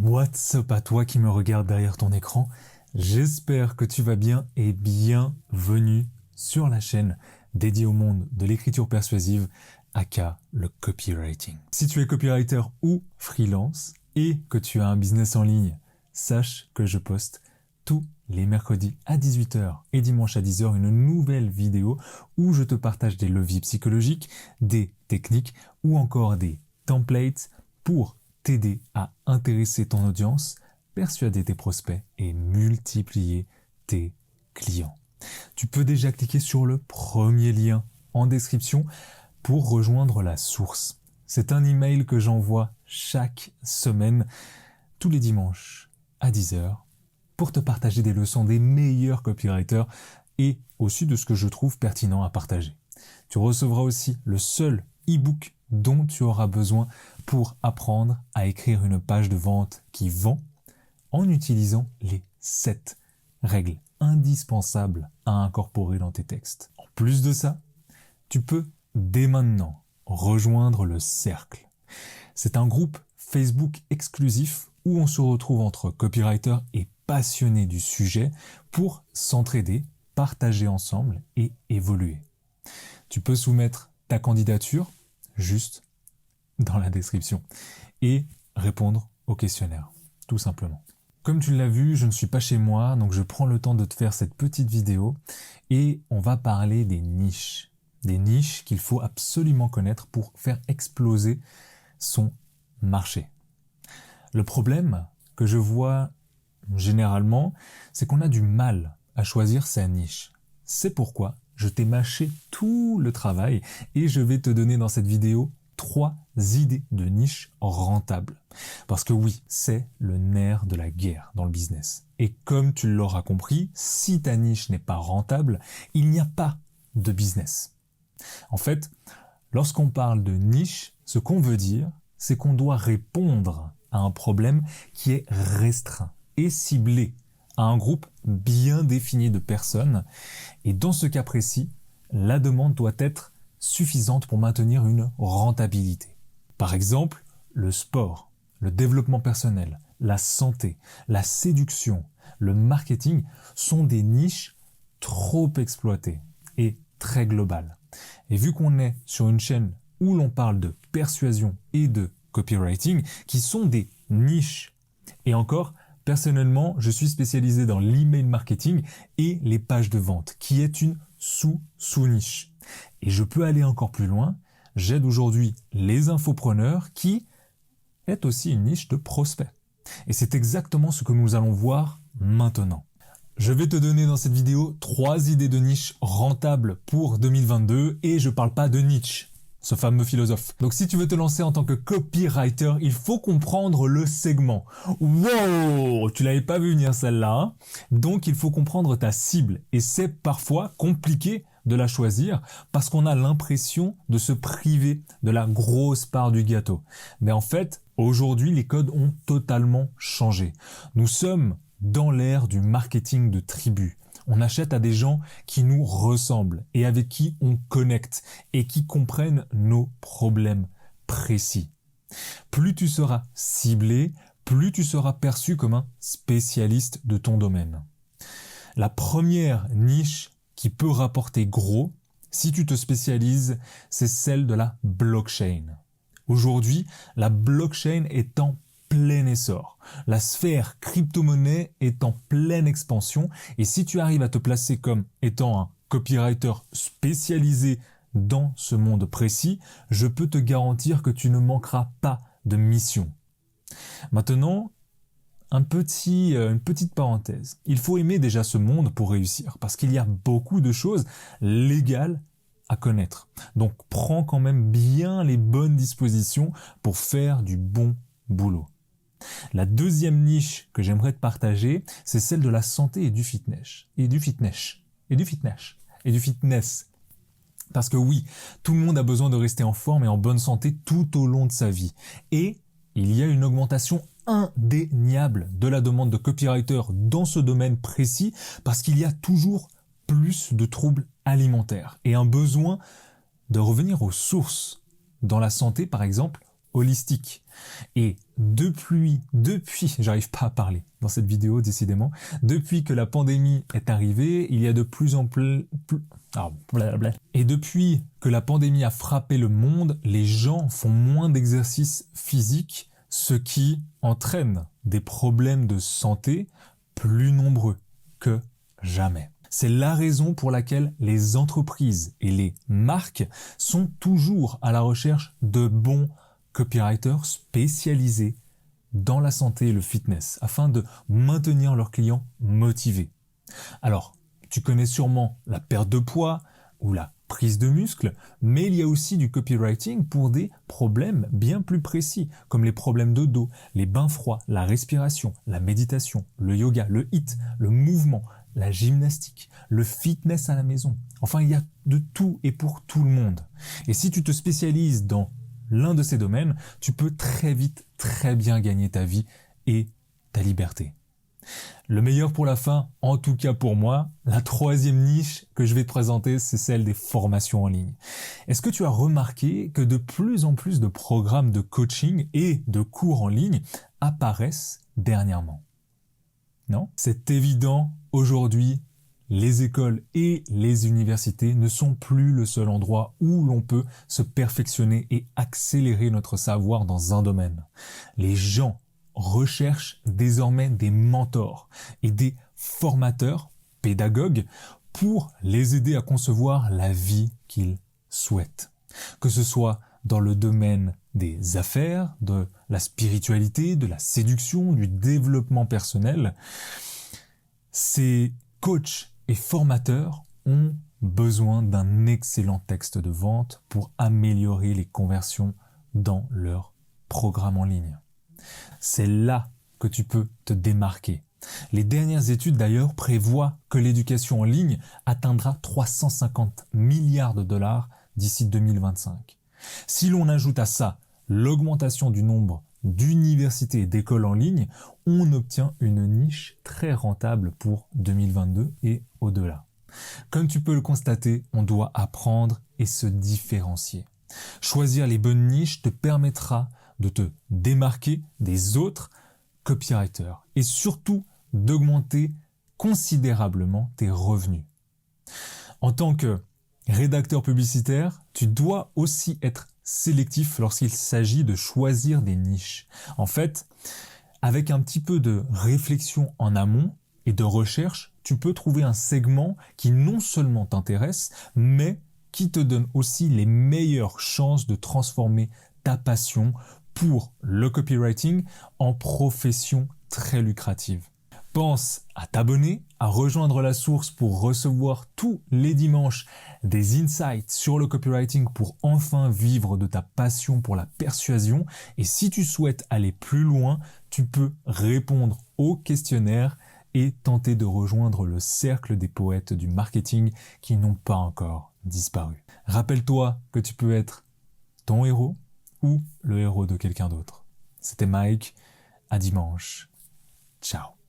What's up à toi qui me regarde derrière ton écran? J'espère que tu vas bien et bienvenue sur la chaîne dédiée au monde de l'écriture persuasive, aka le copywriting. Si tu es copywriter ou freelance et que tu as un business en ligne, sache que je poste tous les mercredis à 18h et dimanche à 10h une nouvelle vidéo où je te partage des leviers psychologiques, des techniques ou encore des templates pour t'aider à intéresser ton audience, persuader tes prospects et multiplier tes clients. Tu peux déjà cliquer sur le premier lien en description pour rejoindre la source. C'est un email que j'envoie chaque semaine, tous les dimanches à 10h, pour te partager des leçons des meilleurs copywriters et aussi de ce que je trouve pertinent à partager. Tu recevras aussi le seul e-book dont tu auras besoin pour apprendre à écrire une page de vente qui vend en utilisant les 7 règles indispensables à incorporer dans tes textes. En plus de ça, tu peux dès maintenant rejoindre le cercle. C'est un groupe Facebook exclusif où on se retrouve entre copywriters et passionnés du sujet pour s'entraider, partager ensemble et évoluer. Tu peux soumettre ta candidature juste dans la description et répondre au questionnaire, tout simplement. Comme tu l'as vu, je ne suis pas chez moi, donc je prends le temps de te faire cette petite vidéo et on va parler des niches. Des niches qu'il faut absolument connaître pour faire exploser son marché. Le problème que je vois généralement, c'est qu'on a du mal à choisir sa niche. C'est pourquoi je t'ai mâché tout le travail et je vais te donner dans cette vidéo 3 idées de niche rentables. Parce que oui, c'est le nerf de la guerre dans le business. Et comme tu l'auras compris, si ta niche n'est pas rentable, il n'y a pas de business. En fait, lorsqu'on parle de niche, ce qu'on veut dire, c'est qu'on doit répondre à un problème qui est restreint et ciblé à un groupe bien défini de personnes. Et dans ce cas précis, la demande doit être suffisante pour maintenir une rentabilité. Par exemple, le sport, le développement personnel, la santé, la séduction, le marketing sont des niches trop exploitées et très globales. Et vu qu'on est sur une chaîne où l'on parle de persuasion et de copywriting, qui sont des niches, et encore, personnellement, je suis spécialisé dans l'email marketing et les pages de vente, qui est une sous-niche. Et je peux aller encore plus loin, j'aide aujourd'hui les infopreneurs qui est aussi une niche de prospects. Et c'est exactement ce que nous allons voir maintenant. Je vais te donner dans cette vidéo 3 idées de niche rentables pour 2022 et je parle pas de Nietzsche, ce fameux philosophe. Donc si tu veux te lancer en tant que copywriter, il faut comprendre le segment. Wow, tu l'avais pas vu venir celle-là, hein? Donc il faut comprendre ta cible et c'est parfois compliqué de la choisir parce qu'on a l'impression de se priver de la grosse part du gâteau. Mais en fait, aujourd'hui, les codes ont totalement changé. Nous sommes dans l'ère du marketing de tribu. On achète à des gens qui nous ressemblent et avec qui on connecte et qui comprennent nos problèmes précis. Plus tu seras ciblé, plus tu seras perçu comme un spécialiste de ton domaine. La première niche qui peut rapporter gros, si tu te spécialises, c'est celle de la blockchain. Aujourd'hui, la blockchain est en plein essor. La sphère crypto-monnaie est en pleine expansion et si tu arrives à te placer comme étant un copywriter spécialisé dans ce monde précis, je peux te garantir que tu ne manqueras pas de mission. Maintenant, une petite parenthèse. Il faut aimer déjà ce monde pour réussir parce qu'il y a beaucoup de choses légales à connaître. Donc prends quand même bien les bonnes dispositions pour faire du bon boulot. La deuxième niche que j'aimerais te partager, c'est celle de la santé et du fitness. Parce que oui, tout le monde a besoin de rester en forme et en bonne santé tout au long de sa vie. Et il y a une augmentation indéniable de la demande de copywriters dans ce domaine précis parce qu'il y a toujours plus de troubles alimentaires et un besoin de revenir aux sources. Dans la santé, par exemple, holistique. Et depuis, j'arrive pas à parler dans cette vidéo décidément, depuis que la pandémie est arrivée, il y a de plus en plus... Et depuis que la pandémie a frappé le monde, les gens font moins d'exercice physique, ce qui entraîne des problèmes de santé plus nombreux que jamais. C'est la raison pour laquelle les entreprises et les marques sont toujours à la recherche de bons copywriters spécialisés dans la santé et le fitness afin de maintenir leurs clients motivés. Alors, tu connais sûrement la perte de poids ou la prise de muscle, mais il y a aussi du copywriting pour des problèmes bien plus précis, comme les problèmes de dos, les bains froids, la respiration, la méditation, le yoga, le HIIT, le mouvement, la gymnastique, le fitness à la maison. Enfin, il y a de tout et pour tout le monde. Et si tu te spécialises dans l'un de ces domaines, tu peux très vite, très bien gagner ta vie et ta liberté. Le meilleur pour la fin, en tout cas pour moi, la troisième niche que je vais te présenter, c'est celle des formations en ligne. Est-ce que tu as remarqué que de plus en plus de programmes de coaching et de cours en ligne apparaissent dernièrement? Non? C'est évident, aujourd'hui, les écoles et les universités ne sont plus le seul endroit où l'on peut se perfectionner et accélérer notre savoir dans un domaine. Les gens recherchent désormais des mentors et des formateurs, pédagogues, pour les aider à concevoir la vie qu'ils souhaitent. Que ce soit dans le domaine des affaires, de la spiritualité, de la séduction, du développement personnel, ces coachs et formateurs ont besoin d'un excellent texte de vente pour améliorer les conversions dans leur programme en ligne. C'est là que tu peux te démarquer. Les dernières études d'ailleurs prévoient que l'éducation en ligne atteindra 350 milliards de dollars d'ici 2025. Si l'on ajoute à ça l'augmentation du nombre d'universités et d'écoles en ligne, on obtient une niche très rentable pour 2022 et au-delà. Comme tu peux le constater, on doit apprendre et se différencier. Choisir les bonnes niches te permettra de te démarquer des autres copywriters et surtout d'augmenter considérablement tes revenus. En tant que rédacteur publicitaire, tu dois aussi être sélectif lorsqu'il s'agit de choisir des niches. En fait, avec un petit peu de réflexion en amont et de recherche, tu peux trouver un segment qui non seulement t'intéresse, mais qui te donne aussi les meilleures chances de transformer ta passion pour le copywriting en profession très lucrative. Pense à t'abonner, à rejoindre la source pour recevoir tous les dimanches des insights sur le copywriting pour enfin vivre de ta passion pour la persuasion. Et si tu souhaites aller plus loin, tu peux répondre au questionnaire et tenter de rejoindre le cercle des poètes du marketing qui n'ont pas encore disparu. Rappelle-toi que tu peux être ton héros ou le héros de quelqu'un d'autre. C'était Mike, à dimanche. Ciao.